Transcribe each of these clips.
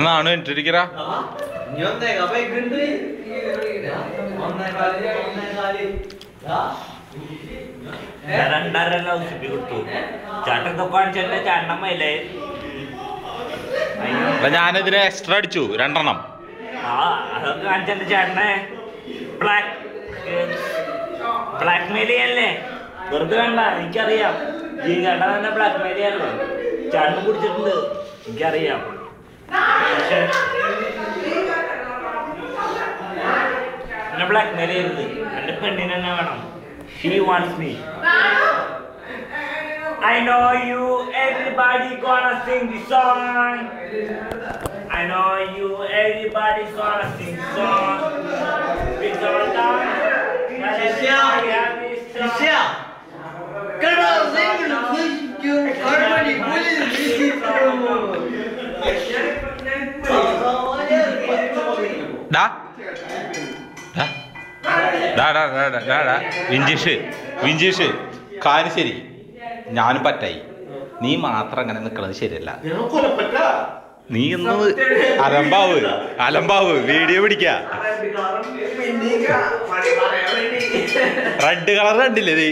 നാണു ഇട്ടിരിക്കറാ ഞാനിതിന് എക്സ്ട്രാ അടിച്ചു 2 എണ്ണം. അതൊക്കെ കാണിച്ചെന്റെ ചേട്ടനെ ബ്ലാക്ക് മെയിൽ ചെയ്യല്ലേ? വെറുതെ വേണ്ട, എനിക്കറിയാം. ഈ ചേട്ടൻ തന്നെ ബ്ലാക്ക് മെയിൽ ചെയ്യല്ലേ? ചേട്ടന് പിടിച്ചിട്ടുണ്ട്, എനിക്കറിയാം. പക്ഷെ എന്നെ ബ്ലാക്ക് മെയിൽ ചെയ്യരുത്. എന്റെ പെണ്ണിന് തന്നെ വേണം. She wants me. I know you, everybody gonna sing the song. I know you, everybody gonna sing the song. It's all done. Shisha. Come on, sing it. You everybody bully വിഞ്ചീഷ് കാര്യം ശരി, ഞാനും പറ്റായി. നീ മാത്രം അങ്ങനെ നിക്കണത് ശരിയല്ല. നീ ഒന്ന് അലമ്പാവ് വീഡിയോ പിടിക്ക. റെഡ് കളർ കണ്ടില്ലേ നീ?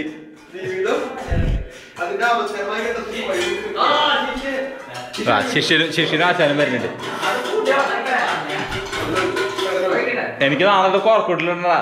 ശിഷ്യനും ആശാനും വരുന്നുണ്ട്. എനിക്ക് നാളെ കോർക്കൂട്ടിലുണ്ടാ.